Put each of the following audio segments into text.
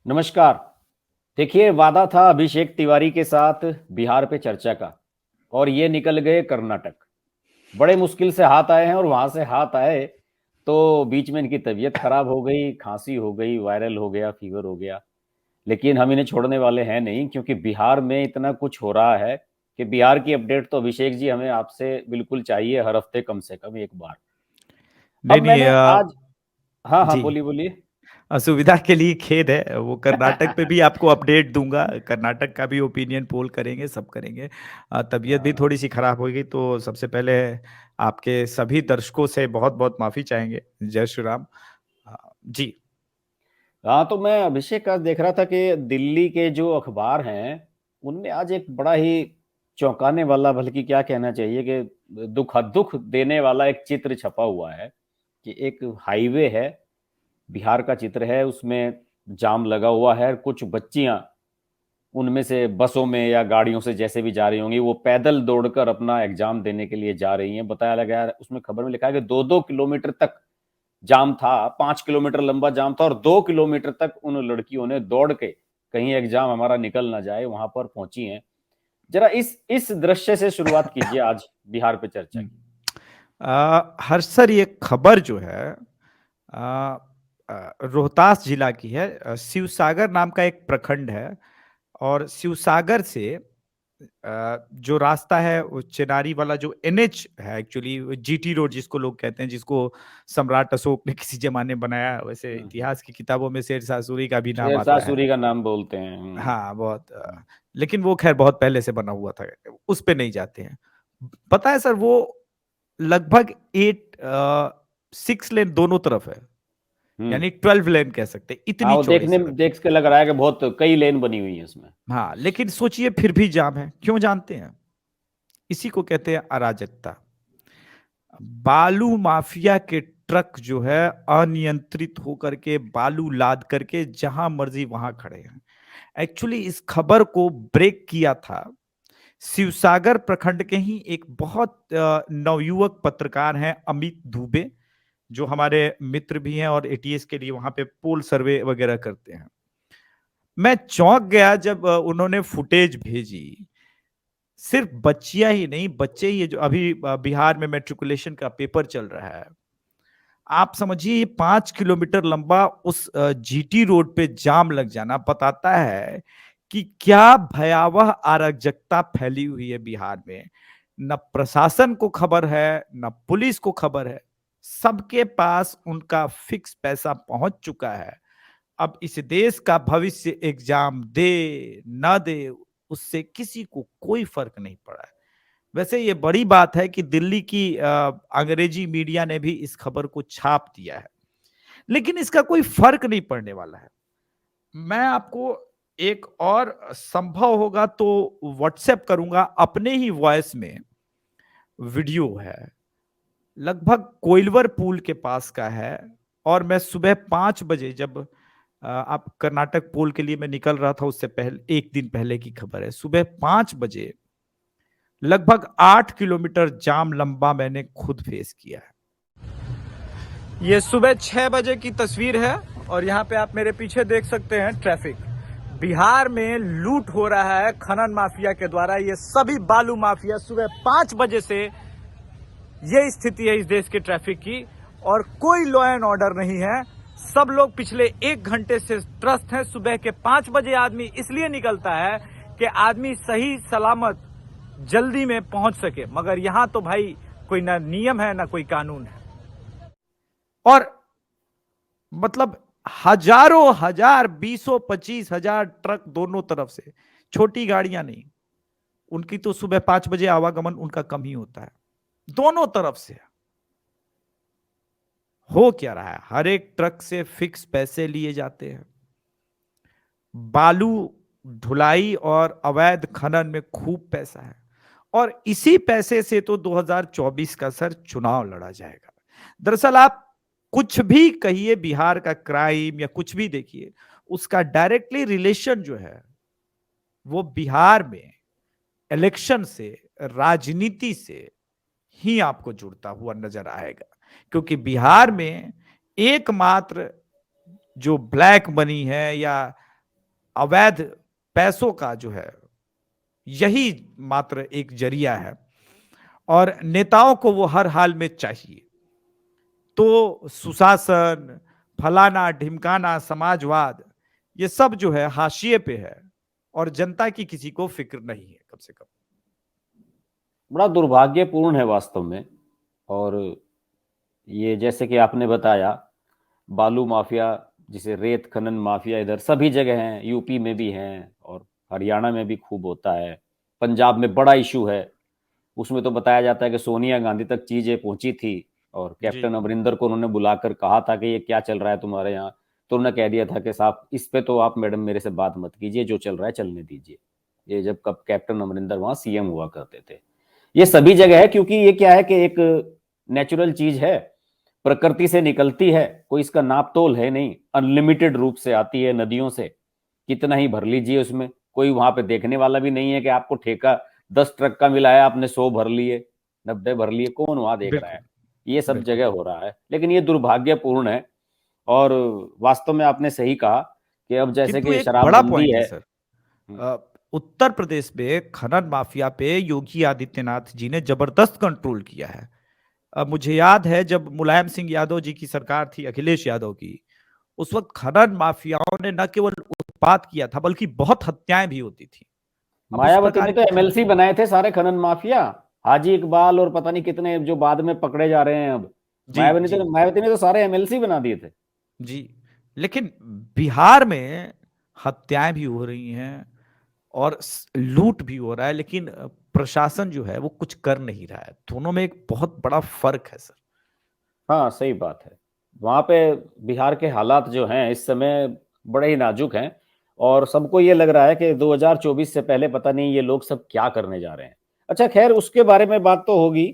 नमस्कार। देखिए, वादा था अभिषेक तिवारी के साथ बिहार पे चर्चा का और ये निकल गए कर्नाटक। बड़े मुश्किल से हाथ आए हैं और वहां से हाथ आए तो बीच में इनकी तबीयत खराब हो गई, खांसी हो गई, वायरल हो गया, फीवर हो गया। लेकिन हम इन्हें छोड़ने वाले हैं नहीं, क्योंकि बिहार में इतना कुछ हो रहा है कि बिहार की अपडेट तो अभिषेक जी हमें आपसे बिल्कुल चाहिए, हर हफ्ते कम से कम एक बार। नहीं अब नहीं मैंने आज, हाँ हाँ, जी। बोलिए बोलिए। असुविधा के लिए खेद है। वो कर्नाटक पे भी आपको अपडेट दूंगा। कर्नाटक का भी ओपिनियन पोल करेंगे, सब करेंगे। तबीयत भी थोड़ी सी खराब हो गई तो सबसे पहले आपके सभी दर्शकों से बहुत बहुत माफी चाहेंगे। जय श्री राम। जी। हाँ, तो मैं अभिषेक का देख रहा था कि दिल्ली के जो अखबार हैं उनमें आज एक बड़ा ही चौंकाने वाला, बल्कि क्या कहना चाहिए कि दुख दुख देने वाला एक चित्र छपा हुआ है कि एक हाईवे है, बिहार का चित्र है, उसमें जाम लगा हुआ है। कुछ बच्चियां उनमें से बसों में या गाड़ियों से जैसे भी जा रही होंगी, वो पैदल दौड़कर अपना एग्जाम देने के लिए जा रही हैं। बताया लगा है, उसमें खबर में लिखा है कि 2-2 किलोमीटर तक जाम था, 5 किलोमीटर लंबा जाम था और 2 किलोमीटर तक उन लड़कियों ने दौड़ के, कहीं एग्जाम हमारा निकल ना जाए, वहां पर पहुंची हैं। जरा इस दृश्य से शुरुआत कीजिए आज बिहार पे चर्चा हम्म। की। हर्ष सर, ये खबर जो है आ, रोहतास जिला की है। शिवसागर नाम का एक प्रखंड है। और शिवसागर से जो रास्ता है, वो चेनारी वाला जो एनएच है, एक्चुअली जीटी रोड जिसको लोग कहते हैं, जिसको सम्राट अशोक ने किसी जमाने बनाया। वैसे हम्म। इतिहास की किताबों में शेरशाह सूरी का भी नाम शेरशाह आता है। सूरी का नाम बोलते हैं। हाँ, बहुत लेकिन वो खैर बहुत पहले से बना हुआ था। उस पे नहीं जाते हैं। पता है सर, वो लगभग 6 लेन दोनों तरफ है। हम्म। यानी 12 लेन कह सकते हैं, हाँ, इतनी वो चौड़ी देखने सड़क में है। देख के लग रहा है कि बहुत कई लेन बनी हुई है इसमें। हाँ, लेकिन सोचिए फिर भी जाम है, क्यों जानते हैं? इसी को कहते हैं अराजकता। बालू माफिया के ट्रक जो है अनियंत्रित होकर के बालू लाद करके जहां मर्जी वहां खड़े हैं। एक्चुअली इस खबर को ब्रेक किया था शिवसागर प्रखंड के ही एक बहुत नवयुवक पत्रकार हैं, अमित दुबे, जो हमारे मित्र भी हैं और एटीएस के लिए वहां पे पोल सर्वे वगैरह करते हैं। मैं चौंक गया जब उन्होंने फुटेज भेजी। सिर्फ बच्चियां ही नहीं, बच्चे ही, जो अभी बिहार में मैट्रिकुलेशन का पेपर चल रहा है। आप समझिए, 5 किलोमीटर लंबा उस जीटी रोड पे जाम लग जाना बताता है कि क्या भयावह अराजकता फैली हुई है बिहार में। न प्रशासन को खबर है, न पुलिस को खबर है। सबके पास उनका फिक्स पैसा पहुंच चुका है। अब इस देश का भविष्य एग्जाम दे ना दे, उससे किसी को कोई फर्क नहीं पड़ा है। वैसे ये बड़ी बात है कि दिल्ली की अंग्रेजी मीडिया ने भी इस खबर को छाप दिया है, लेकिन इसका कोई फर्क नहीं पड़ने वाला है। मैं आपको एक और संभव होगा तो व्हाट्सएप करूंगा, अपने ही वॉइस में वीडियो है। लगभग कोइलवर पुल के पास का है। और मैं सुबह 5 बजे, जब आप कर्नाटक पुल के लिए मैं निकल रहा था, उससे पहले एक दिन पहले की खबर है, सुबह 5 बजे लगभग 8 किलोमीटर जाम लंबा मैंने खुद फेस किया है। ये सुबह 6 बजे की तस्वीर है और यहाँ पे आप मेरे पीछे देख सकते हैं ट्रैफिक। बिहार में लूट हो रहा है खनन माफिया के द्वारा। ये सभी बालू माफिया, सुबह 5 बजे से ये स्थिति है इस देश के ट्रैफिक की। और कोई लॉ एंड ऑर्डर नहीं है। सब लोग पिछले 1 घंटे से त्रस्त हैं। सुबह के 5 बजे आदमी इसलिए निकलता है कि आदमी सही सलामत जल्दी में पहुंच सके, मगर यहां तो भाई कोई ना नियम है ना कोई कानून है। और मतलब हजारों हजार, 20-25 हजार ट्रक दोनों तरफ से, छोटी गाड़ियां नहीं। उनकी तो सुबह 5 बजे आवागमन उनका कम ही होता है। दोनों तरफ से हो क्या रहा है? हर एक ट्रक से फिक्स पैसे लिए जाते हैं। बालू ढुलाई और अवैध खनन में खूब पैसा है। और इसी पैसे से तो 2024 का सर चुनाव लड़ा जाएगा। दरअसल आप कुछ भी कहिए, बिहार का क्राइम या कुछ भी देखिए, उसका डायरेक्टली रिलेशन जो है वो बिहार में इलेक्शन से, राजनीति से ही आपको जुड़ता हुआ नजर आएगा। क्योंकि बिहार में एकमात्र जो ब्लैक मनी है या अवैध पैसों का जो है यही मात्र एक जरिया है, और नेताओं को वो हर हाल में चाहिए। तो सुशासन, फलाना ढिमकाना, समाजवाद, ये सब जो है हाशिए पे है, और जनता की किसी को फिक्र नहीं है कम से कम। बड़ा दुर्भाग्यपूर्ण है वास्तव में। और ये जैसे कि आपने बताया, बालू माफिया, जिसे रेत खनन माफिया, इधर सभी जगह हैं, यूपी में भी हैं और हरियाणा में भी खूब होता है। पंजाब में बड़ा इशू है। उसमें तो बताया जाता है कि सोनिया गांधी तक चीजें पहुंची थी और जी कैप्टन अमरिंदर को उन्होंने बुलाकर कहा था कि ये क्या चल रहा है तुम्हारे यहाँ। तो उन्होंने कह दिया था कि साहब इस पे तो आप मैडम मेरे से बात मत कीजिए, जो चल रहा है चलने दीजिए। ये जब कब कैप्टन अमरिंदर वहां सीएम हुआ करते थे। ये सभी जगह है, क्योंकि ये क्या है कि एक नेचुरल चीज है, प्रकृति से निकलती है, कोई इसका नाप तोल है नहीं, अनलिमिटेड रूप से आती है नदियों से। कितना ही भर लीजिए उसमें, कोई वहां पे देखने वाला भी नहीं है कि आपको ठेका 10 ट्रक का मिला है, आपने 100 भर लिए, 90 भर लिए, कौन वहां देख रहा है। बिल्कुल ये सब बिल्कुल। जगह हो रहा है, लेकिन ये दुर्भाग्यपूर्ण है। और वास्तव में आपने सही कहा कि अब जैसे किंतु कि एक बड़ा शराबबंदी पॉइंट है है। सर, उत्तर प्रदेश में खनन माफिया पे योगी आदित्यनाथ जी ने जबरदस्त कंट्रोल किया है। मुझे याद है जब मुलायम सिंह यादव जी की सरकार थी, अखिलेश यादव की, उस वक्त खनन माफियाओं ने न केवल उत्पात किया था बल्कि बहुत हत्याएं भी होती थी। अब उस मायावती प्रकार ने तो की एमएलसी बनाए थे सारे खनन माफिया, हाजी इकबाल और पता नहीं कितने जो बाद में पकड़े जा रहे हैं अब। जी जी मायावती ने तो सारे एमएलसी बना दिए थे। जी। लेकिन बिहार में हत्याएं भी हो रही हैं और लूट भी हो रहा है, लेकिन प्रशासन जो है वो कुछ कर नहीं रहा है। दोनों में एक बहुत बड़ा फर्क है सर। हाँ सही बात है। वहाँ पे बिहार के हालात जो हैं इस समय बड़े ही नाजुक हैं। और सबको ये लग रहा है कि 2024 से पहले पता नहीं ये लोग सब क्या करने जा रहे हैं। अच्छा खैर, उसके बारे में बात तो होगी।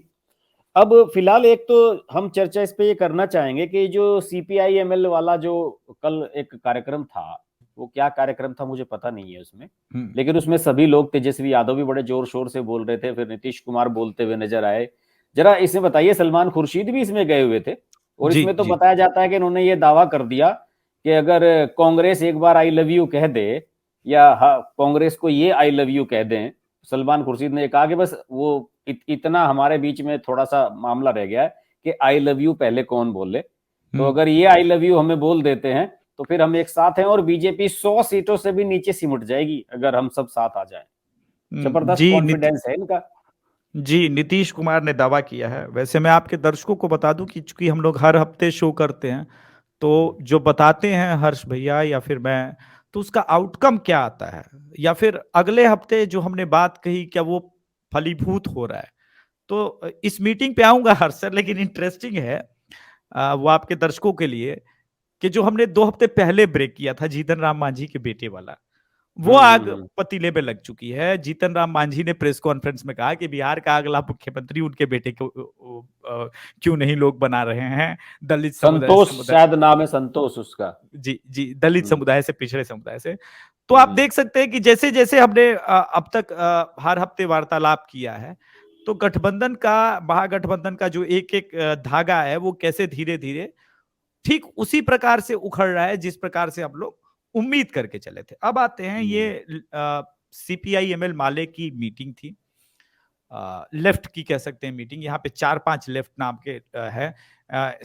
अब फिलहाल एक तो हम चर्चा इस पे ये करना चाहेंगे कि जो सीपीआई एमएल वाला जो कल एक कार्यक्रम था, वो क्या कार्यक्रम था मुझे पता नहीं है उसमें। हम्म। लेकिन उसमें सभी लोग, तेजस्वी यादव भी बड़े जोर शोर से बोल रहे थे, फिर नीतीश कुमार बोलते हुए नजर आए। जरा इसमें बताइए, सलमान खुर्शीद भी इसमें गए हुए थे। और जी इसमें तो जी। बताया जाता है कि उन्होंने ये दावा कर दिया कि अगर कांग्रेस एक बार आई लव यू कह दे, या हाँ कांग्रेस को ये आई लव यू कह दें, सलमान खुर्शीद ने कहा कि बस वो इतना हमारे बीच में थोड़ा सा मामला रह गया है कि आई लव यू पहले कौन बोले। तो हम्म। अगर ये आई लव यू हमें बोल देते हैं तो फिर हम एक साथ हैं, और बीजेपी 100 सीटों से भी नीचे सिमट जाएगी अगर हम सब साथ आ जाएं। जबरदस्त जी कॉन्फिडेंस है इनका। जी, नीतीश कुमार ने दावा किया है। वैसे मैं आपके दर्शकों को बता दूं कि चूंकि हम लोग हर हफ्ते शो करते हैं, तो जो बताते हैं हर्ष भैया या फिर मैं, तो उसका आउटकम क्या आता है, या फिर अगले हफ्ते जो हमने बात कही क्या वो फलीभूत हो रहा है। तो इस मीटिंग पे आऊंगा हर्ष सर, लेकिन इंटरेस्टिंग है वो आपके दर्शकों के लिए, कि जो हमने 2 हफ्ते पहले ब्रेक किया था जीतन राम मांझी के बेटे वाला, वो आग हम्म। पतीले में लग चुकी है। जीतन राम मांझी ने प्रेस कॉन्फ्रेंस में कहा कि बिहार का अगला मुख्यमंत्री उनके बेटे को क्यों नहीं लोग बना रहे हैं, दलित समुदाय संतोष समुदाय शायद नाम है, संतोष उसका। जी जी, दलित हम्म। समुदाय से, पिछड़े समुदाय से। तो आप हम्म। देख सकते हैं कि जैसे जैसे हमने अब तक हर हफ्ते वार्तालाप किया है, तो गठबंधन का, महागठबंधन का जो एक एक धागा है वो कैसे धीरे धीरे ठीक उसी प्रकार से उखड़ रहा है जिस प्रकार से हम लोग उम्मीद करके चले थे। अब आते हैं, हम्म। ये सीपीआई एमएल माले की मीटिंग थी, लेफ्ट की कह सकते हैं मीटिंग। यहाँ पे 4-5 लेफ्ट नाम के है,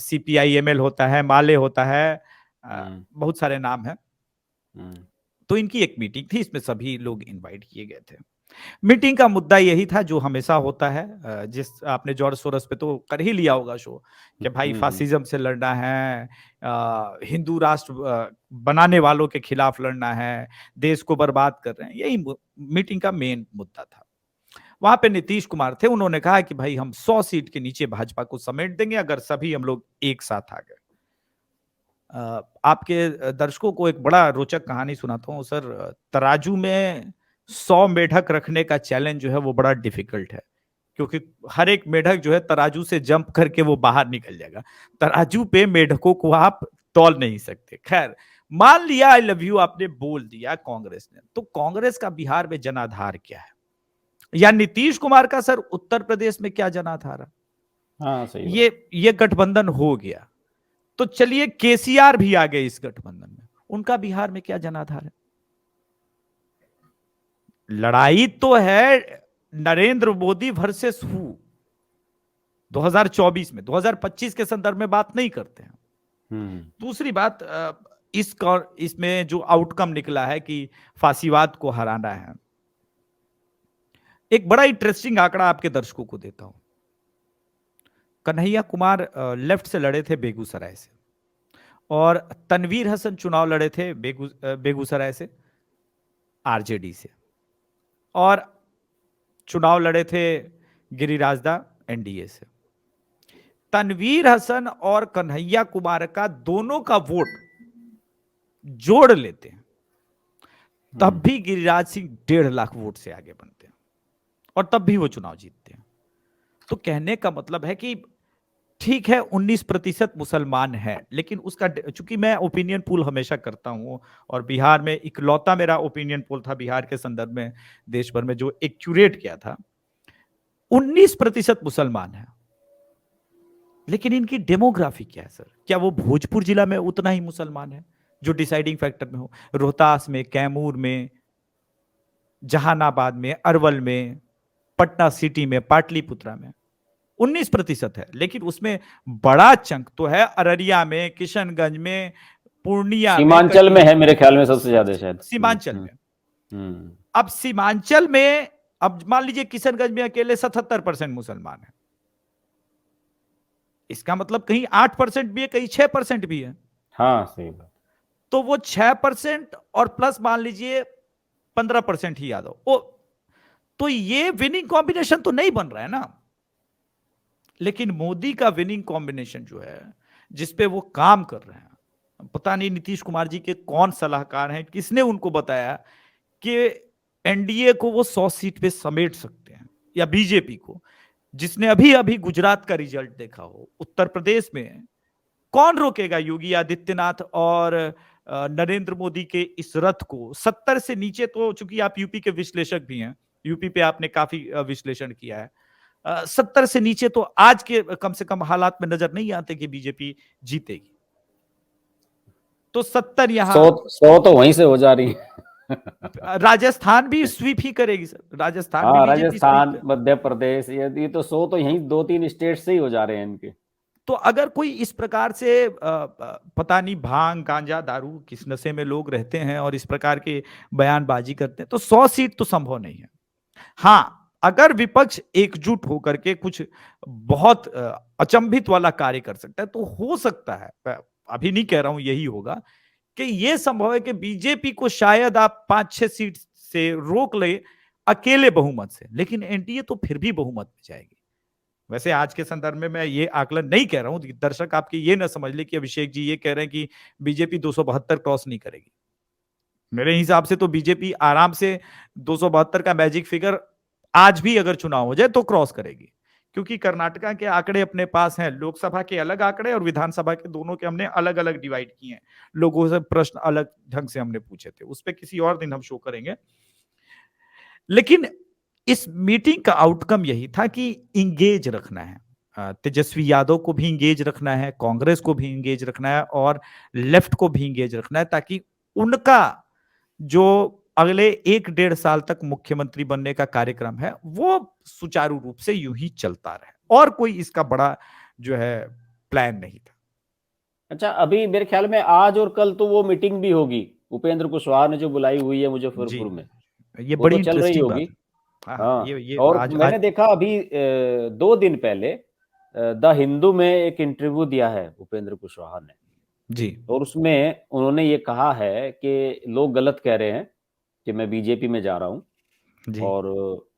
सीपीआई एमएल होता है, माले होता है, हम्म। बहुत सारे नाम है। हम्म। तो इनकी एक मीटिंग थी, इसमें सभी लोग इनवाइट किए गए थे। मीटिंग का मुद्दा यही था जो हमेशा होता है, जिस आपने जॉर्ज सोरस पे तो कर ही लिया होगा शो, कि भाई हम्म। फासिज्म से लड़ना है, हिंदू राष्ट्र बनाने वालों के खिलाफ लड़ना है, देश को बर्बाद कर रहे हैं, यही मीटिंग का मेन मुद्दा था। वहां पे नीतीश कुमार थे, उन्होंने कहा कि भाई हम 100 सीट के नीचे भाजपा को समेट देंगे अगर सभी हम लोग एक साथ आ गए। आपके दर्शकों को एक बड़ा रोचक कहानी सुनाता हूँ सर। तराजू में 100 मेढक रखने का चैलेंज जो है वो बड़ा डिफिकल्ट है, क्योंकि हर एक मेढक जो है तराजू से जंप करके वो बाहर निकल जाएगा। तराजू पे मेढकों को आप तौल नहीं सकते। खैर, मान लिया आई लव यू आपने बोल दिया कांग्रेस ने, तो कांग्रेस का बिहार में जनाधार क्या है, या नीतीश कुमार का सर उत्तर प्रदेश में क्या जनाधार है। हाँ सही बात। ये गठबंधन हो गया, तो चलिए केसीआर भी आ गए इस गठबंधन में, उनका बिहार में क्या जनाधार है। लड़ाई तो है नरेंद्र मोदी वर्सेस हु 2024 में, 2025 के संदर्भ में बात नहीं करते हैं। दूसरी बात, इसमें जो आउटकम निकला है कि फांसीवाद को हराना है, एक बड़ा इंटरेस्टिंग आंकड़ा आपके दर्शकों को देता हूं। कन्हैया कुमार लेफ्ट से लड़े थे बेगूसराय से, और तनवीर हसन चुनाव लड़े थे बेगूसराय से आरजेडी से, और चुनाव लड़े थे गिरिराज दा एनडीए से। तनवीर हसन और कन्हैया कुमार का दोनों का वोट जोड़ लेते हैं तब भी गिरिराज सिंह 1.5 लाख वोट से आगे बनते हैं, और तब भी वो चुनाव जीतते हैं। तो कहने का मतलब है कि ठीक है 19% मुसलमान है, लेकिन उसका, चूंकि मैं ओपिनियन पोल हमेशा करता हूं, और बिहार में इकलौता मेरा ओपिनियन पोल था बिहार के संदर्भ में देश भर में जो एक्यूरेट किया था, 19% मुसलमान है। लेकिन इनकी डेमोग्राफी क्या है सर? क्या वो भोजपुर जिला में उतना ही मुसलमान है जो डिसाइडिंग फैक्टर में हो? रोहतास में, कैमूर में, जहानाबाद में, अरवल में, पटना सिटी में, पाटलिपुत्रा में 19% है। लेकिन उसमें बड़ा चंक तो है अररिया में, किशनगंज में, पूर्णिया में, सीमांचल में है मेरे ख्याल में सबसे ज्यादा शायद। सीमांचल में। अब सीमांचल में, अब मान लीजिए किशनगंज में अकेले 77% मुसलमान है, इसका मतलब कहीं 8% भी है, कहीं 6% भी है। हाँ सही बात। तो वो 6% और प्लस मान लीजिए 15% ही यादव, तो ये विनिंग कॉम्बिनेशन तो नहीं बन रहा है ना। लेकिन मोदी का विनिंग कॉम्बिनेशन जो है, जिसपे वो काम कर रहे हैं, पता नहीं नीतीश कुमार जी के कौन सलाहकार हैं, किसने उनको बताया कि एनडीए को वो 100 सीट पे समेट सकते हैं, या बीजेपी को, जिसने अभी अभी गुजरात का रिजल्ट देखा हो, उत्तर प्रदेश में कौन रोकेगा योगी आदित्यनाथ और नरेंद्र मोदी के इस रथ को? 70 से नीचे तो, चूंकि आप यूपी के विश्लेषक भी हैं, यूपी पे आपने काफी विश्लेषण किया है, 70 से नीचे तो आज के कम से कम हालात में नजर नहीं आते कि बीजेपी जीतेगी। तो 70 यहां 100 तो वहीं से हो जा रही है। राजस्थान भी स्वीप ही करेगी सर, राजस्थान भी हाँ बीजेपी राजस्थान, स्वीप। मध्य प्रदेश, ये तो 100 तो यहीं 2-3 स्टेट से ही हो जा रहे हैं इनके। तो अगर कोई इस प्रकार से पता नहीं भांग गांजा दारू किस नशे में लोग रहते हैं और इस प्रकार के बयानबाजी करते हैं, तो 100 सीट तो संभव नहीं है। हाँ, अगर विपक्ष एकजुट होकर के कुछ बहुत अचंभित वाला कार्य कर सकता है तो हो सकता है, अभी नहीं कह रहा हूं यही होगा, कि यह संभव है कि बीजेपी को शायद आप 5-6 सीट से रोक ले अकेले बहुमत से, लेकिन एनडीए तो फिर भी बहुमत में जाएगी। वैसे आज के संदर्भ में मैं ये आकलन नहीं कह रहा हूं, दर्शक आपके ये ना समझ ले कि अभिषेक जी ये कह रहे हैं कि बीजेपी 272 क्रॉस नहीं करेगी। मेरे हिसाब से तो बीजेपी आराम से 272 का मैजिक फिगर आज भी अगर चुनाव हो जाए तो क्रॉस करेगी, क्योंकि कर्नाटका के आंकड़े अपने पास हैं, लोकसभा के अलग आंकड़े और विधानसभा के दोनों के हमने अलग अलग डिवाइड किए हैं, लोगों से प्रश्न अलग ढंग से हमने पूछे थे, उस पर किसी और दिन हम शो करेंगे। लेकिन इस मीटिंग का आउटकम यही था कि इंगेज रखना है, तेजस्वी यादव को भी इंगेज रखना है, कांग्रेस को भी इंगेज रखना है, और लेफ्ट को भी इंगेज रखना है, ताकि उनका जो अगले 1-1.5 साल तक मुख्यमंत्री बनने का कार्यक्रम है वो सुचारू रूप से यूं ही चलता रहे, और कोई इसका बड़ा जो है प्लान नहीं था। अच्छा, अभी मेरे ख्याल में आज और कल तो वो मीटिंग भी होगी उपेंद्र कुशवाहा ने जो बुलाई हुई है मुजफ्फरपुर में, ये वो बड़ी तो चल रही इंटरेस्टिंग बात होगी। है। हाँ, हाँ, ये और आज मैंने देखा अभी 2 दिन पहले द हिंदू में एक इंटरव्यू दिया है उपेंद्र कुशवाहा ने जी, और उसमें उन्होंने ये कहा है कि लोग गलत कह रहे हैं कि मैं बीजेपी में जा रहा हूँ, जी, और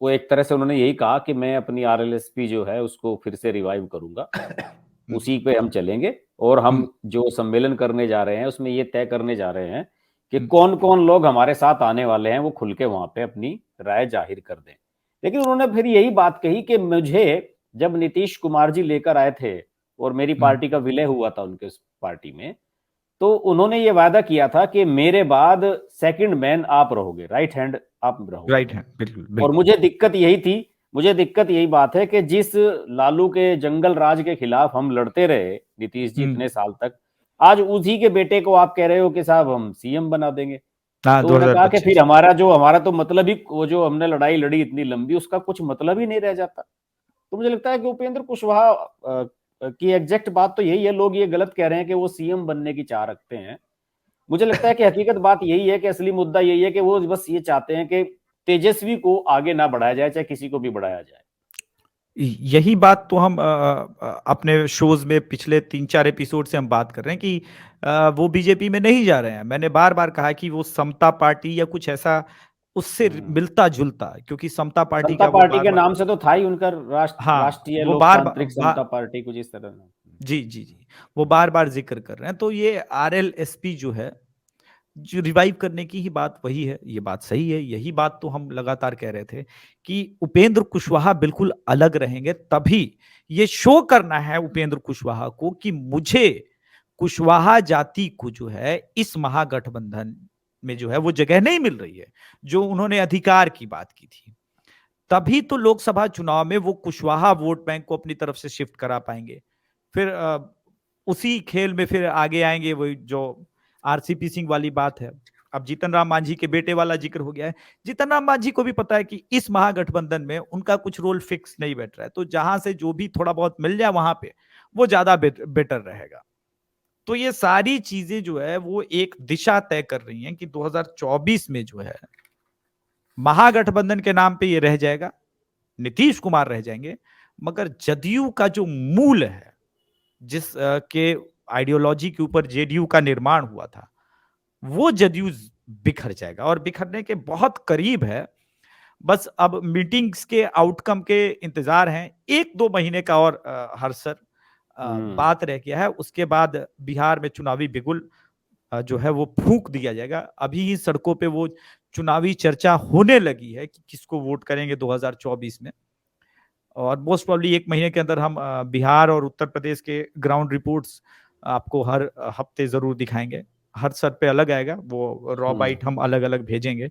वो एक तरह से उन्होंने यही कहा कि मैं अपनी आरएलएसपी जो है उसको फिर से रिवाइव करूंगा, उसी पे हम चलेंगे, और हम जो सम्मेलन करने जा रहे हैं उसमें ये तय करने जा रहे हैं कि कौन कौन लोग हमारे साथ आने वाले हैं, वो खुल के वहां पे अपनी राय जाहिर कर दें। लेकिन उन्होंने फिर यही बात कही कि मुझे जब नीतीश कुमार जी लेकर आए थे और मेरी पार्टी का विलय हुआ था उनके पार्टी में, तो उन्होंने ये वादा किया था कि मेरे बाद सेकंड मैन आप रहोगे, राइट हैंड आप रहोगे। राइट है, बिल्कुल और बिल्कुल। मुझे दिक्कत यही थी, मुझे दिक्कत यही बात है कि जिस लालू के जंगल राज के खिलाफ हम लड़ते रहे नीतीश जी इतने साल तक, आज उसी के बेटे को आप कह रहे हो कि साहब हम सीएम बना देंगे। हाँ, तो उन्होंने कहा कि 2025। फिर हमारा तो मतलब ही, वो जो हमने लड़ाई लड़ी इतनी लंबी, उसका कुछ मतलब ही नहीं रह जाता। तो मुझे लगता है कि उपेंद्र कुशवाहा की एग्जैक्ट बात तो यही है। लोग ये गलत कह रहे हैं कि वो सीएम बनने की चाह रखते हैं। मुझे लगता है कि हकीकत बात यही है कि असली मुद्दा यही है कि वो बस ये चाहते हैं कि तेजस्वी को आगे ना बढ़ाया जाए, चाहे किसी को भी बढ़ाया जाए। यही बात तो हम अपने शोज में पिछले 3-4 एपिसोड से हम बात कर रहे हैं कि वो बीजेपी में नहीं जा रहे हैं। मैंने बार बार कहा कि वो समता पार्टी या कुछ ऐसा उससे हम्म। मिलता जुलता, क्योंकि समता पार्टी समता का वो पार्टी बार के बार, नाम से तो था ही उनका, हाँ राष्ट्रीय वो बार बार लोकतांत्रिक समता बा, पार्टी, कुछ इस तरह। जी जी जी, वो बार बार जिक्र कर रहे हैं। तो ये आरएलएसपी जो है, जो रिवाइव करने की ही बात वही है। ये बात सही है, यही बात तो हम लगातार कह रहे थे कि उपेंद्र कुशवाहा बिल्कुल अलग रहेंगे। तभी ये शो करना है उपेंद्र कुशवाहा को कि मुझे कुशवाहा जाति को जो है इस महागठबंधन में जो है वो जगह नहीं मिल रही है, जो उन्होंने अधिकार की बात की थी। तभी तो लोकसभा चुनाव में वो कुशवाहा वोट बैंक को अपनी तरफ से शिफ्ट करा पाएंगे। फिर उसी खेल में फिर आगे आएंगे, वही जो आरसीपी सिंह वाली बात है। अब जीतन राम मांझी के बेटे वाला जिक्र हो गया है। जीतन राम मांझी को भी पता है कि इस महागठबंधन में उनका कुछ रोल फिक्स नहीं बैठ रहा है, तो जहां से जो भी थोड़ा बहुत मिल जाए वहां पे वो ज्यादा बेटर रहेगा। तो ये सारी चीजें जो है वो एक दिशा तय कर रही हैं कि 2024 में जो है महागठबंधन के नाम पे ये रह जाएगा, नीतीश कुमार रह जाएंगे, मगर जदयू का जो मूल है, जिस के आइडियोलॉजी के ऊपर जेडीयू का निर्माण हुआ था, वो जदयू बिखर जाएगा और बिखरने के बहुत करीब है। बस अब मीटिंग्स के आउटकम के इंतजार हैं। 1-2 महीने का और हर्ष सर हम्म। बात रह गया है। उसके बाद बिहार में चुनावी बिगुल जो है वो फूंक दिया जाएगा। अभी ही सड़कों पे वो चुनावी चर्चा होने लगी है कि किसको वोट करेंगे 2024 में। और मोस्ट प्रॉब्ली 1 महीने के अंदर हम बिहार और उत्तर प्रदेश के ग्राउंड रिपोर्ट्स आपको हर हफ्ते जरूर दिखाएंगे। हर सर पे अलग आएगा, वो रॉ बाइट हम अलग अलग भेजेंगे,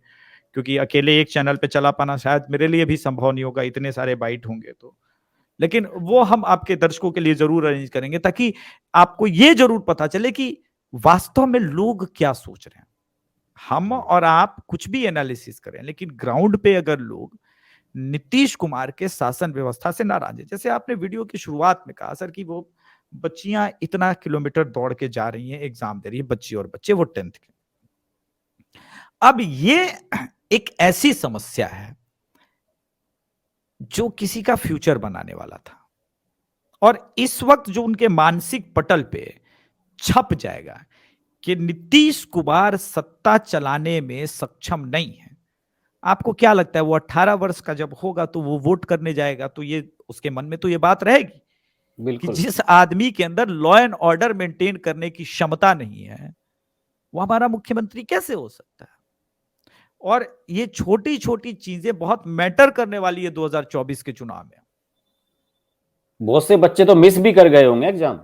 क्योंकि अकेले एक चैनल पे चला पाना शायद मेरे लिए भी संभव नहीं होगा, इतने सारे बाइट होंगे तो। लेकिन वो हम आपके दर्शकों के लिए जरूर अरेंज करेंगे, ताकि आपको ये जरूर पता चले कि वास्तव में लोग क्या सोच रहे हैं। हम और आप कुछ भी एनालिसिस करें, लेकिन ग्राउंड पे अगर लोग नीतीश कुमार के शासन व्यवस्था से नाराज है, जैसे आपने वीडियो की शुरुआत में कहा सर कि वो बच्चियां इतना किलोमीटर दौड़ के जा रही हैं, एग्जाम दे रही है बच्ची और बच्चे, वो 10th के। अब ये एक ऐसी समस्या है जो किसी का फ्यूचर बनाने वाला था, और इस वक्त जो उनके मानसिक पटल पे छप जाएगा कि नीतीश कुमार सत्ता चलाने में सक्षम नहीं है। आपको क्या लगता है, वो 18 वर्ष का जब होगा तो वो वोट करने जाएगा, तो ये उसके मन में तो ये बात रहेगी कि बिल्कुल। जिस आदमी के अंदर लॉ एंड ऑर्डर मेंटेन करने की क्षमता नहीं है, वो हमारा मुख्यमंत्री कैसे हो सकता है। और ये छोटी छोटी चीजें बहुत मैटर करने वाली है 2024 के चुनाव में। बहुत से बच्चे तो मिस भी कर गए होंगे एग्जाम।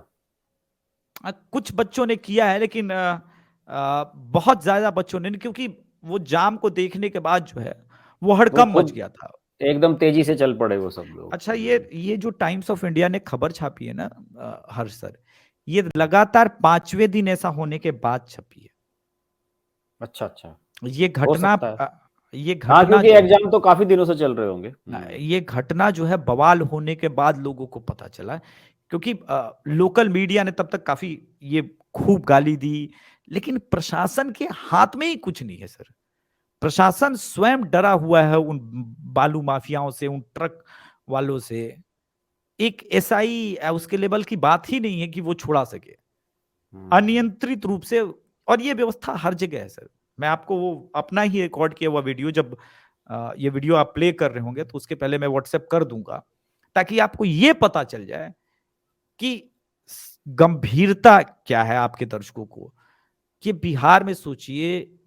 कुछ बच्चों ने किया है, लेकिन बहुत ज्यादा बच्चों ने नहीं, क्योंकि वो जाम को देखने के बाद जो है वो वो हड़कंप मच खुद गया था। एकदम तेजी से चल पड़े वो सब लोग। अच्छा, ये जो टाइम्स ऑफ इंडिया ने खबर छापी है ना हर्ष सर, ये लगातार 5वें दिन ऐसा होने के बाद छपी है। अच्छा अच्छा। ये हो घटना सकता है। ये हाँ, घटना क्योंकि जो है, एग्जाम तो काफी दिनों से चल रहे होंगे। ये घटना जो है बवाल होने के बाद लोगों को पता चला, क्योंकि लोकल मीडिया ने तब तक काफी ये खूब गाली दी, लेकिन प्रशासन के हाथ में ही कुछ नहीं है सर। प्रशासन स्वयं डरा हुआ है उन बालू माफियाओं से, उन ट्रक वालों से। एक एसआई उसके लेवल की बात ही नहीं है कि वो छुड़ा सके अनियंत्रित रूप से। और ये व्यवस्था हर जगह है सर। मैं आपको वो अपना ही रिकॉर्ड किया हुआ वीडियो, जब ये वीडियो आप प्ले कर रहे होंगे तो उसके पहले मैं व्हाट्सएप कर दूंगा, ताकि आपको ये पता चल जाए कि गंभीरता क्या है आपके दर्शकों को। कि बिहार में सोचिए,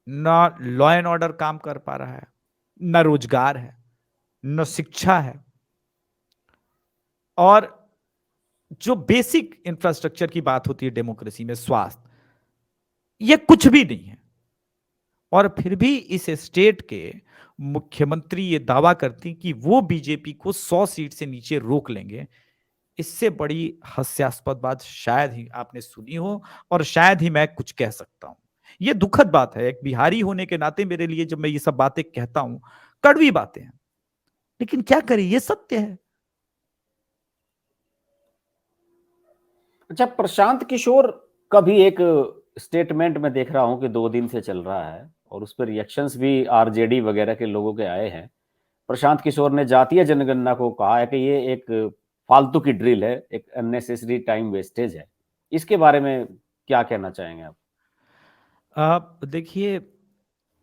ना लॉ एंड ऑर्डर काम कर पा रहा है, ना रोजगार है, न शिक्षा है, और जो बेसिक इंफ्रास्ट्रक्चर की बात होती है डेमोक्रेसी में, स्वास्थ्य, ये कुछ भी नहीं है। और फिर भी इस स्टेट के मुख्यमंत्री ये दावा करती कि वो बीजेपी को 100 सीट से नीचे रोक लेंगे। इससे बड़ी हास्यास्पद बात शायद ही आपने सुनी हो, और शायद ही मैं कुछ कह सकता हूं। ये दुखद बात है, एक बिहारी होने के नाते मेरे लिए जब मैं ये सब बातें कहता हूं, कड़वी बातें हैं, लेकिन क्या करें, ये सत्य है। अच्छा, प्रशांत किशोर का भी एक स्टेटमेंट मैं देख रहा हूं कि 2 दिन से चल रहा है और उस पर रिएक्शंस भी आरजेडी वगैरह के लोगों के आए हैं। प्रशांत किशोर ने जातीय जनगणना को कहा है कि ये एक फालतू की ड्रिल है, एक अननेसेसरी टाइम वेस्टेज है। इसके बारे में क्या कहना चाहेंगे आप? आप देखिए,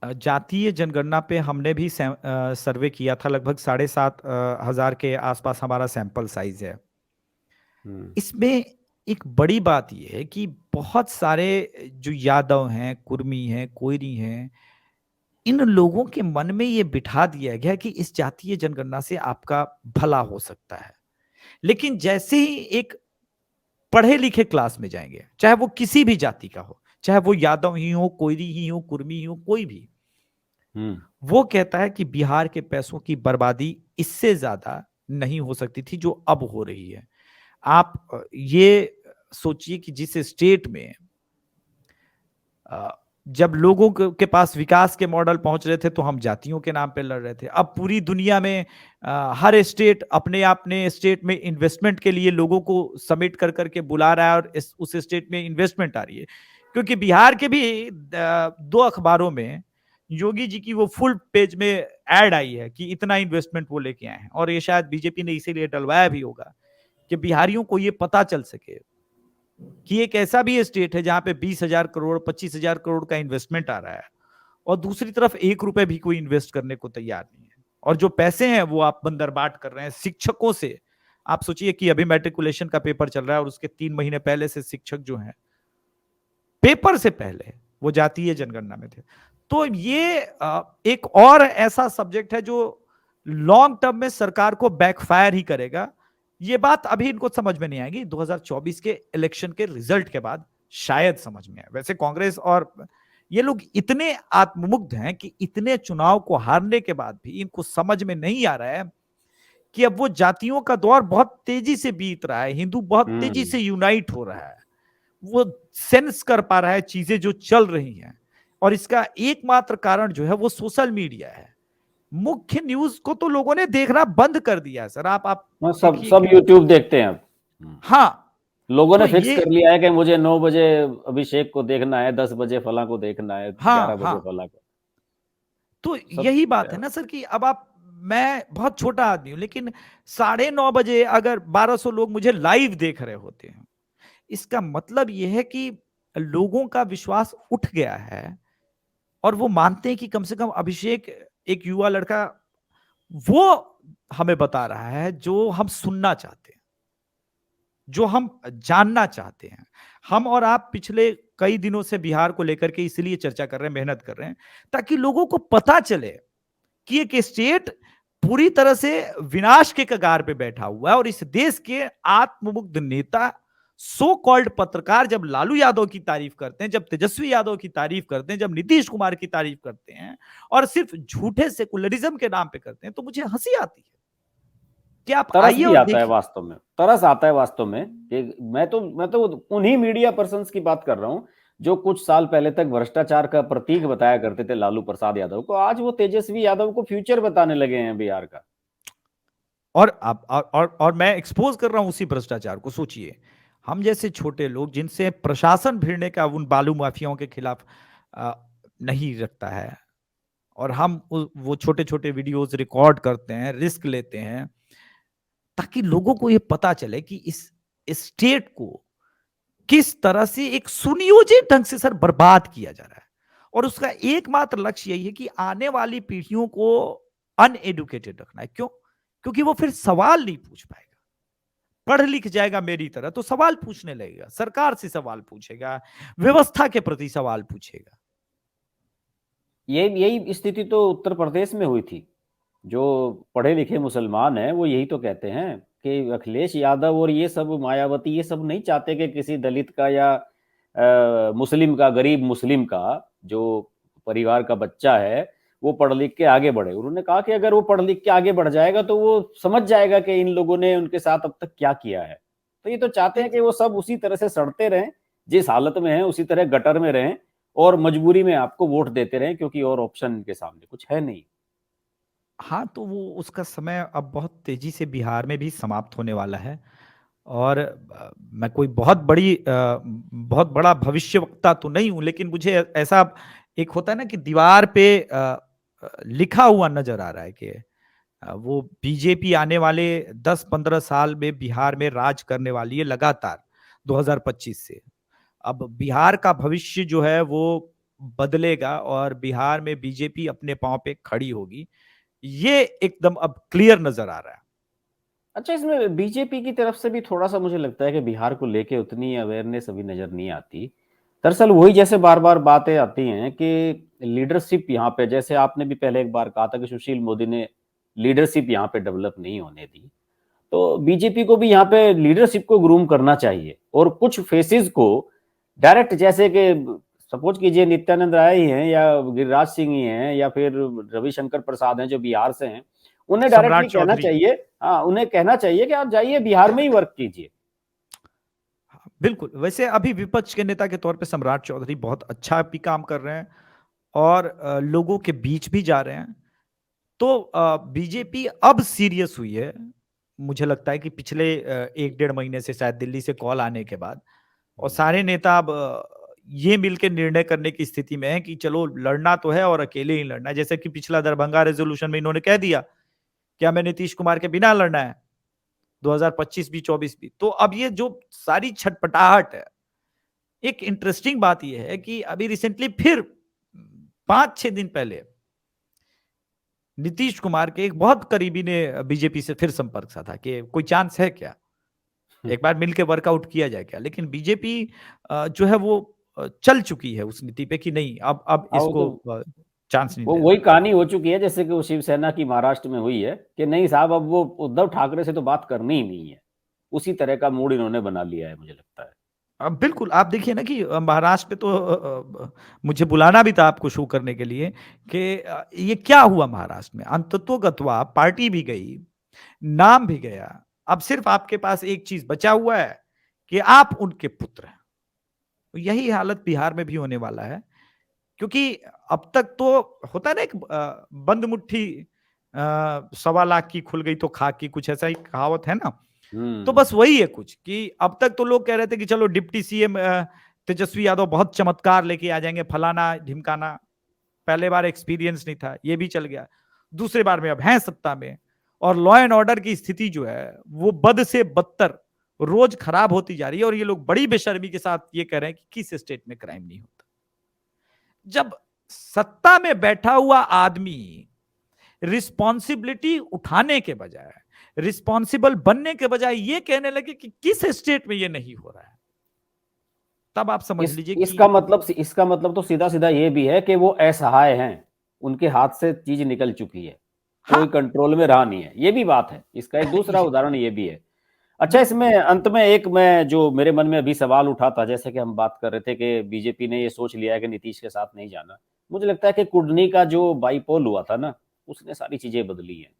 जातीय जनगणना पे हमने भी सर्वे किया था, लगभग 7,500 के आसपास हमारा सैंपल साइज है। हम्म। इसमें एक बड़ी बात यह है कि बहुत सारे जो यादव हैं, कुर्मी हैं, कोयरी हैं, इन लोगों के मन में ये बिठा दिया गया कि इस जातीय जनगणना से आपका भला हो सकता है। लेकिन जैसे ही एक पढ़े लिखे क्लास में जाएंगे, चाहे वो किसी भी जाति का हो, चाहे वो यादव ही हो, कोयरी ही हो, कुर्मी ही हो, कोई भी, वो कहता है कि बिहार के पैसों की बर्बादी इससे ज्यादा नहीं हो सकती थी जो अब हो रही है। आप ये सोचिए कि जिस स्टेट में जब लोगों के पास विकास के मॉडल पहुंच रहे थे तो हम जातियों के नाम पे लड़ रहे थे, अब पूरी दुनिया में हर स्टेट अपने स्टेट में इन्वेस्टमेंट के लिए लोगों को समेट कर करके बुला रहा है और उस स्टेट में इन्वेस्टमेंट आ रही है। क्योंकि बिहार के भी 2 अखबारों में योगी जी की वो फुल पेज में ऐड आई है कि इतना इन्वेस्टमेंट वो लेके आए हैं, और ये शायद बीजेपी ने इसीलिए डलवाया भी होगा कि बिहारियों को ये पता चल सके कि एक ऐसा भी स्टेट है जहां पे 20,000 करोड़ 25,000 करोड़ का इन्वेस्टमेंट आ रहा है और दूसरी तरफ 1 रुपए भी कोई इन्वेस्ट करने को तैयार नहीं है, और जो पैसे हैं वो आप बंदरबाट कर रहे हैं शिक्षकों से। आप सोचिए कि अभी मैट्रिकुलेशन का पेपर चल रहा है और उसके 3 महीने पहले से शिक्षक जो हैं, पेपर से पहले वो जातीय जनगणना में थे। तो ये एक और ऐसा सब्जेक्ट है जो लॉन्ग टर्म में सरकार को बैकफायर ही करेगा। ये बात अभी इनको समझ में नहीं आएगी, 2024 के इलेक्शन के रिजल्ट के बाद शायद समझ में आए। वैसे कांग्रेस और ये लोग इतने आत्ममुग्ध हैं कि इतने चुनाव को हारने के बाद भी इनको समझ में नहीं आ रहा है कि अब वो जातियों का दौर बहुत तेजी से बीत रहा है, हिंदू बहुत तेजी हम्म। से यूनाइट हो रहा है, वो सेंस कर पा रहा है चीजें जो चल रही हैं। और इसका एकमात्र कारण जो है वो सोशल मीडिया है। मुख्य न्यूज को तो लोगों ने देखना बंद कर दिया है सर। आप हाँ, सब देखिए सब कि यूट्यूब देखते हैं अब। हाँ, लोगों ने तो फिक्स ये कर लिया है कि मुझे 9 बजे अभिषेक को देखना है, 10 बजे फला को देखना है, हाँ 11 बजे हाँ, फला को। तो सब यही बात है ना सर कि अब आप, मैं बहुत छोटा आदमी हूं लेकिन 9:30 बजे अगर 1,200 लोग मुझे लाइव देख रहे होते हैं, इसका मतलब यह है कि लोगों का विश्वास उठ गया है और वो मानते हैं कि कम से कम अभिषेक एक युवा लड़का वो हमें बता रहा है जो हम सुनना चाहते हैं, जो हम जानना चाहते हैं। हम और आप पिछले कई दिनों से बिहार को लेकर के इसलिए चर्चा कर रहे हैं, मेहनत कर रहे हैं, ताकि लोगों को पता चले कि एक स्टेट पूरी तरह से विनाश के कगार पे बैठा हुआ है और इस देश के आत्ममुग्ध नेता, सो कॉल्ड पत्रकार जब लालू यादव की तारीफ करते हैं, जब तेजस्वी यादव की तारीफ करते हैं, जब नीतीश कुमार की तारीफ करते हैं और सिर्फ झूठे सेकुलरिज्म के नाम पे करते हैं, तो मुझे हंसी आती है कि आप तरस आइए भी और आता है देखिए। वास्तव में, तरस आता है वास्तव में कि मैं तो उन्हीं मीडिया पर्सन्स की बात कर रहा हूं जो कुछ साल पहले तक भ्रष्टाचार का प्रतीक बताया करते थे लालू प्रसाद यादव को, आज वो तेजस्वी यादव को फ्यूचर बताने लगे हैं बिहार का। और आप और मैं एक्सपोज कर रहा हूं उसी भ्रष्टाचार को। सोचिए, हम जैसे छोटे लोग जिनसे प्रशासन भिड़ने का उन बालू माफियाओं के खिलाफ आ, नहीं रखता है, और हम वो छोटे छोटे वीडियोस रिकॉर्ड करते हैं, रिस्क लेते हैं, ताकि लोगों को ये पता चले कि इस स्टेट को किस तरह से एक सुनियोजित ढंग से सर बर्बाद किया जा रहा है। और उसका एकमात्र लक्ष्य यही है कि आने वाली पीढ़ियों को अनएडुकेटेड रखना है। क्यों? क्योंकि वो फिर सवाल नहीं पूछ पाएगा। पढ़ लिख जाएगा मेरी तरह तो सवाल पूछने लगेगा, सरकार से सवाल पूछेगा, व्यवस्था के प्रति सवाल पूछेगा। यही स्थिति तो उत्तर प्रदेश में हुई थी। जो पढ़े लिखे मुसलमान हैं वो यही तो कहते हैं कि अखिलेश यादव और ये सब मायावती ये सब नहीं चाहते कि किसी दलित का या मुस्लिम का, गरीब मुस्लिम का जो परिवार का बच्चा है वो पढ़ लिख के आगे बढ़े। उन्होंने कहा कि अगर वो पढ़ लिख के आगे बढ़ जाएगा तो वो समझ जाएगा कि इन लोगों ने उनके साथ अब तक क्या किया है। तो ये तो चाहते हैं कि वो सब उसी तरह से सड़ते रहें, जिस हालत में हैं उसी तरह गटर में रहें, और मजबूरी में आपको वोट देते रहें, क्योंकि और ऑप्शन इनके सामने कुछ है नहीं। हाँ, तो वो उसका समय अब बहुत तेजी से बिहार में भी समाप्त होने वाला है। और मैं कोई बहुत बड़ा भविष्यवक्ता तो नहीं हूं, लेकिन मुझे ऐसा एक होता है ना कि दीवार पे लिखा हुआ नजर आ रहा है कि वो बीजेपी आने वाले 10-15 साल में बिहार में राज करने वाली है लगातार 2025 से। अब बिहार का भविष्य जो है वो बदलेगा और बिहार में बीजेपी अपने पांव पे खड़ी होगी, ये एकदम अब क्लियर नजर आ रहा है। अच्छा, इसमें बीजेपी की तरफ से भी थोड़ा-सा मुझे लगता है कि बिहार को लेके उतनी अवेयरनेस अभी नज़र नहीं आती। दरअसल वही जैसे बार-बार बातें आती हैं कि लीडरशिप यहाँ पे, जैसे आपने भी पहले एक बार कहा था कि सुशील मोदी ने लीडरशिप यहाँ पे डेवलप नहीं होने दी। तो बीजेपी को भी यहाँ पे लीडरशिप को ग्रूम करना चाहिए और कुछ फेसेस को डायरेक्ट, जैसे कि सपोज कीजिए नित्यानंद राय ही हैं या गिरिराज सिंह ही हैं या फिर रविशंकर प्रसाद हैं जो बिहार से हैं, उन्हें डायरेक्टली सम्राट कहना चौधरी। चाहिए। हाँ, उन्हें कहना चाहिए कि आप जाइए बिहार में ही वर्क कीजिए। हाँ, बिल्कुल। वैसे अभी विपक्ष के नेता के तौर पे सम्राट चौधरी बहुत अच्छा भी काम कर रहे हैं और लोगों के बीच भी जा रहे हैं। तो बीजेपी अब सीरियस हुई है। मुझे लगता है कि पिछले 1 डेढ़ महीने से शायद दिल्ली से कॉल आने के बाद, और सारे नेता अब ये मिलके निर्णय करने की स्थिति में है कि चलो लड़ना तो है और अकेले ही लड़ना है। जैसे कि पिछला दरभंगा रेजोल्यूशन में इन्होंने कह दिया कि हमें नीतीश कुमार के बिना लड़ना है 2025 भी 24 भी। तो अब ये जो सारी छटपटाहट है, एक इंटरेस्टिंग बात यह है कि अभी रिसेंटली फिर 5-6 दिन पहले नीतीश कुमार के एक बहुत करीबी ने बीजेपी से फिर संपर्क साधा कि कोई चांस है क्या, एक बार मिलकर वर्कआउट किया जाए क्या। लेकिन बीजेपी जो है वो चल चुकी है उस नीति पे कि नहीं, अब हाँ, वो इसको तो चांस नहीं वो देना। वही कहानी हो चुकी है जैसे कि वो शिवसेना की महाराष्ट्र में हुई है कि नहीं साहब, अब वो उद्धव ठाकरे से तो बात करनी ही नहीं है। उसी तरह का मूड इन्होंने बना लिया है, मुझे लगता है। अब बिल्कुल आप देखिए ना कि महाराष्ट्र पे तो मुझे बुलाना भी था आपको शो करने के लिए कि ये क्या हुआ महाराष्ट्र में। अंततोगत्वा पार्टी भी गई, नाम भी गया। अब सिर्फ आपके पास एक चीज बचा हुआ है कि आप उनके पुत्र हैं। तो यही हालत बिहार में भी होने वाला है, क्योंकि अब तक तो होता है ना एक बंद मुट्ठी 1.25 लाख की खुल गई तो खाक की, कुछ ऐसा ही कहावत है ना। तो हम्म। बस वही है कुछ कि अब तक तो लोग कह रहे थे कि चलो डिप्टी सीएम तेजस्वी यादव बहुत चमत्कार लेके आ जाएंगे, फलाना ढिमकाना। पहले बार एक्सपीरियंस नहीं था, ये भी चल गया। दूसरे बार में अब हैं सत्ता में, और लॉ एंड ऑर्डर की स्थिति जो है वो बद से बदतर रोज खराब होती जा रही है। और ये लोग बड़ी बेशर्मी के साथ ये कह रहे हैं कि किस स्टेट में क्राइम नहीं होता। जब सत्ता में बैठा हुआ आदमी रिस्पॉन्सिबिलिटी उठाने के बजाय, रिस्पॉन्सिबल बनने के बजाय ये कहने लगे कि किस स्टेट में ये नहीं हो रहा है, तब आप समझ इस लीजिए इसका कि मतलब इसका मतलब तो सीधा सीधा ये भी है कि वो असहाय हैं, उनके हाथ से चीज निकल चुकी है, हाँ, कोई कंट्रोल में रहा नहीं है। ये भी बात है, इसका एक दूसरा ये उदाहरण ये भी है। अच्छा, बिल्कुल। इसमें अंत में एक मैं जो मेरे मन में अभी सवाल उठा था, जैसे कि हम बात कर रहे थे कि बीजेपी ने ये सोच लिया है कि नीतीश के साथ नहीं जाना। मुझे लगता है कि कुडनी का जो बाईपोल हुआ था ना, उसने सारी चीजें बदली हैं।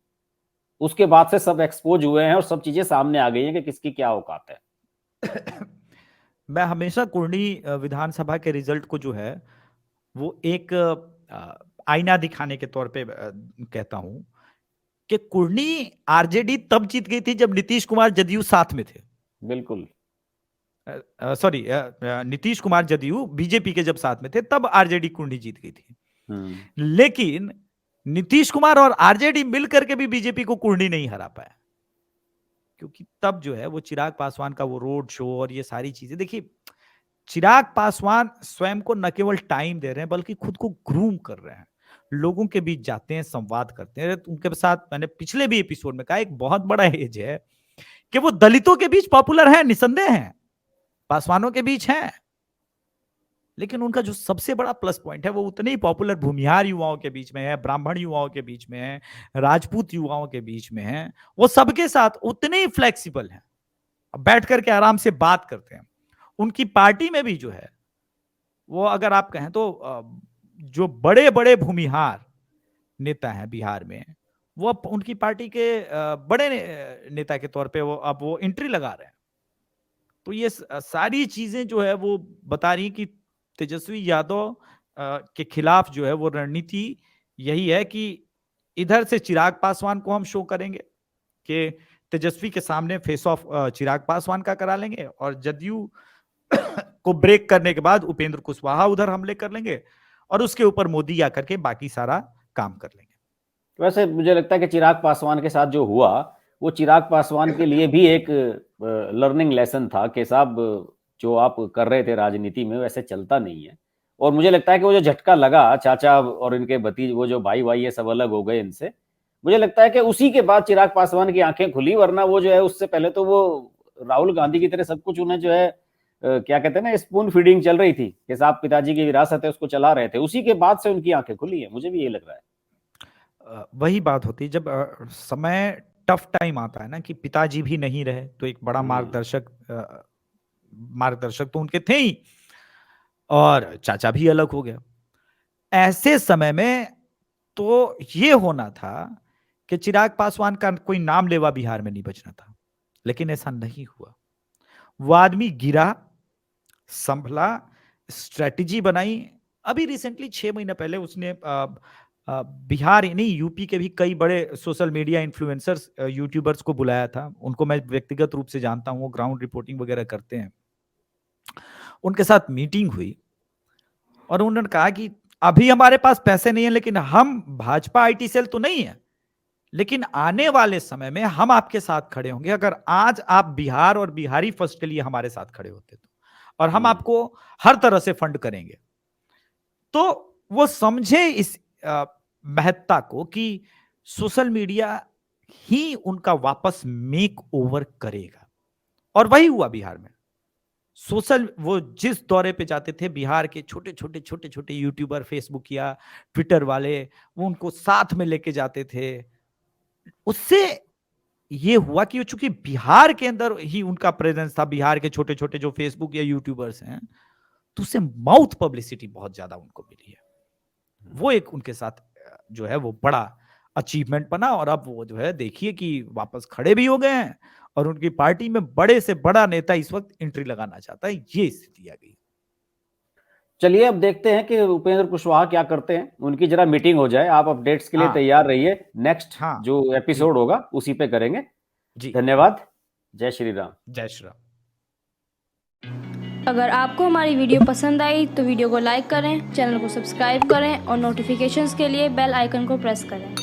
उसके बाद से सब एक्सपोज हुए हैं और सब चीजें सामने आ गई हैं कि किसकी क्या औकात है। मैं हमेशा कुर्णी विधानसभा के रिजल्ट को जो है वो एक आईना दिखाने के तौर पे कहता हूं कि कुर्णी आरजेडी तब जीत गई थी जब नीतीश कुमार जदयू साथ में थे। बिल्कुल। सॉरी, नीतीश कुमार जदयू बीजेपी के जब साथ में थे तब आरजेडी कुर्णी जीत गई थी। हम्म। लेकिन नीतीश कुमार और आरजेडी मिलकर के भी बीजेपी को कुर्णी नहीं हरा पाया, क्योंकि तब जो है वो चिराग पासवान का वो रोड शो और ये सारी चीजें देखिए। चिराग पासवान स्वयं को न केवल टाइम दे रहे हैं बल्कि खुद को ग्रूम कर रहे हैं, लोगों के बीच जाते हैं, संवाद करते हैं। उनके साथ मैंने पिछले भी एपिसोड में कहा एक बहुत बड़ा एज है कि वो दलितों के बीच पॉपुलर है, निसंदेह है, पासवानों के बीच है। लेकिन उनका जो सबसे बड़ा प्लस पॉइंट है वो उतने ही पॉपुलर भूमिहार युवाओं के बीच में है, ब्राह्मण युवाओं के बीच में है, राजपूत युवाओं के बीच में है। वो सबके साथ उतने ही फ्लेक्सिबल हैं, बैठ करके आराम से बात करते हैं। उनकी पार्टी में भी जो है वो अगर आप कहें तो जो बड़े बड़े भूमिहार नेता हैं बिहार में, वो अब उनकी पार्टी के बड़े नेता के तौर पे वो अब वो एंट्री लगा रहे हैं। तो ये सारी चीजें जो है वो बता रही कि तेजस्वी यादव के खिलाफ जो है वो रणनीति यही है कि इधर से चिराग पासवान को हम शो करेंगे कि तेजस्वी के सामने फेस ऑफ चिराग पासवान का करा लेंगे, और जदयू को ब्रेक करने के बाद उपेंद्र कुशवाहा उधर हमले कर लेंगे, और उसके ऊपर मोदी आकर के बाकी सारा काम कर लेंगे। वैसे मुझे लगता है कि चिराग पासवान के साथ जो हुआ वो चिराग पासवान के लिए भी एक लर्निंग लेसन था कि साहब जो आप कर रहे थे राजनीति में वैसे चलता नहीं है। और मुझे लगता है कि वो जो झटका लगा चाचा और इनके भतीज, वो जो भाई भाई ये सब अलग हो गए इनसे, मुझे लगता है कि उसी के बाद चिराग पासवान की आंखें खुली, वरना वो जो है उससे पहले तो वो राहुल गांधी की तरह सब कुछ उन्हें जो है क्या कहते हैं ना, स्पून फीडिंग चल रही थी कि साहब पिताजी की विरासत है उसको चला रहे थे, उसी के बाद से उनकी आंखें खुली है, मुझे भी ये लग रहा है। वही बात होती है जब समय टफ टाइम आता है ना, कि पिताजी भी नहीं रहे तो एक बड़ा मार्गदर्शक तो उनके थे ही, और चाचा भी अलग हो गया। ऐसे समय में तो ये होना था कि चिराग पासवान का कोई नाम लेवा बिहार में नहीं बचना था, लेकिन ऐसा नहीं हुआ। वो आदमी गिरा, संभला, स्ट्रेटेजी बनाई। अभी रिसेंटली 6 महीने पहले उसने बिहार ही नहीं, यूपी के भी कई बड़े सोशल मीडिया इन्फ्लुएंसर्स, यूट्यूबर्स को बुलाया था। उनको मैं व्यक्तिगत रूप से जानता हूं, वो ग्राउंड रिपोर्टिंग वगैरह करते हैं। उनके साथ मीटिंग हुई और उन्होंने कहा कि अभी हमारे पास पैसे नहीं है, लेकिन हम भाजपा आईटी सेल तो नहीं है, लेकिन आने वाले समय में हम आपके साथ खड़े होंगे। अगर आज आप बिहार और बिहारी फर्स्ट के लिए हमारे साथ खड़े होते तो, और हम आपको हर तरह से फंड करेंगे। तो वो समझे इस महत्ता को कि सोशल मीडिया ही उनका वापस मेक ओवर करेगा, और वही हुआ बिहार में। वो जिस दौरे पे जाते थे, बिहार के छोटे छोटे यूट्यूबर, फेसबुक या ट्विटर वाले, वो उनको साथ में लेके जाते थे। उससे ये हुआ कि चूंकि बिहार के अंदर ही उनका प्रेजेंस था, बिहार के छोटे छोटे जो फेसबुक या यूट्यूबर्स हैं, तो उससे माउथ पब्लिसिटी बहुत ज्यादा उनको मिली है। वो एक उनके साथ जो है वो बड़ा अचीवमेंट बना, और अब वो जो है देखिए कि वापस खड़े भी हो गए हैं, और उनकी पार्टी में बड़े से बड़ा नेता इस वक्त एंट्री लगाना चाहता है। ये स्थिति आ गई। चलिए अब देखते हैं कि उपेंद्र कुशवाहा क्या करते हैं, उनकी जरा मीटिंग हो जाए। आप अपडेट्स के लिए तैयार रहिए, नेक्स्ट जो एपिसोड होगा उसी पे करेंगे जी। धन्यवाद। जय श्री राम। जय श्री राम। अगर आपको हमारी वीडियो पसंद आई तो वीडियो को लाइक करें, चैनल को सब्सक्राइब करें और नोटिफिकेशंस के लिए बेल आइकन को प्रेस करें।